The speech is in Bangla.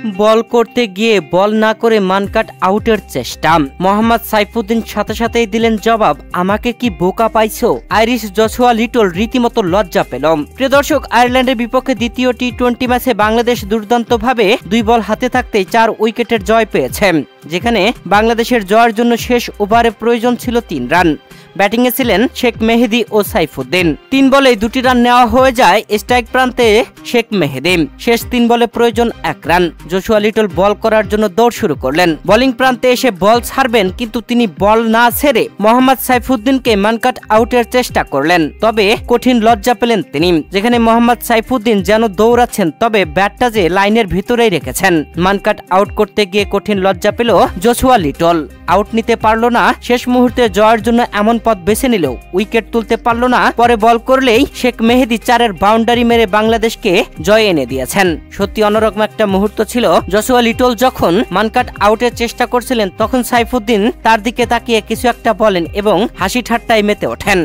বল করতে গিয়ে বল না করে মানকাট আউটের চেষ্টা। মোহাম্মদ সাইফুদ্দিন সাথে সাথেই দিলেন জবাব, আমাকে কি বোকা পাইছো? আইরিশ জশুয়া লিটল রীতিমতো লজ্জা পেল। প্রিয় দর্শক, আয়ারল্যান্ডের বিপক্ষে দ্বিতীয় টি-20 ম্যাচে বাংলাদেশ দুর্দান্তভাবে 2 বল হাতে থাকতে 4 উইকেটের জয় পেয়েছে, যেখানে বাংলাদেশের জয়ের জন্য শেষ ওভারে প্রয়োজন ছিল 3 রান। ব্যাটিংয়ে ছিলেন শেখ মেহেদী ও সাইফুদ্দিন। 3 বলে 2টি রান নেওয়া হয়ে যায় স্ট্রাইক প্রান্তে শেখ মেহেদী। শেষ 3 বলে প্রয়োজন 1 রান। জশুয়া লিটল বল করার জন্য দৌড় শুরু করলেন। বোলিং প্রান্তে এসে বল ছাড়বেন, কিন্তু তিনি বল না ছেড়ে মোহাম্মদ সাইফুদ্দিনকে মানকাট আউটের চেষ্টা করলেন। তবে কঠিন লজ্জা পেলেন তিনি, যেখানে মোহাম্মদ সাইফুদ্দিন যেন দৌড়াচ্ছেন, তবে ব্যাটটা যে লাইনের ভিতরেই রেখেছেন। মানকাট আউট করতে গিয়ে কঠিন লজ্জা পেল জশুয়া লিটল। আউট নিতে পারলো না, শেষ মুহূর্তে জয়ের জন্য এমন পথ বেছে নিল, উইকেট তুলতে পারলো না। পরে বল করলেই শেখ মেহেদী 4-এর বাউন্ডারি মেরে বাংলাদেশকে জয় এনে দিয়েছেন। সত্যি অন্যরকম একটা মুহূর্ত ছিল। জশুয়া লিটল যখন মানকাট আউটের চেষ্টা করছিলেন, তখন সাইফুদ্দিন তার দিকে তাকিয়ে কিছু একটা বলেন এবং হাসি ঠাট্টায় মেতে ওঠেন।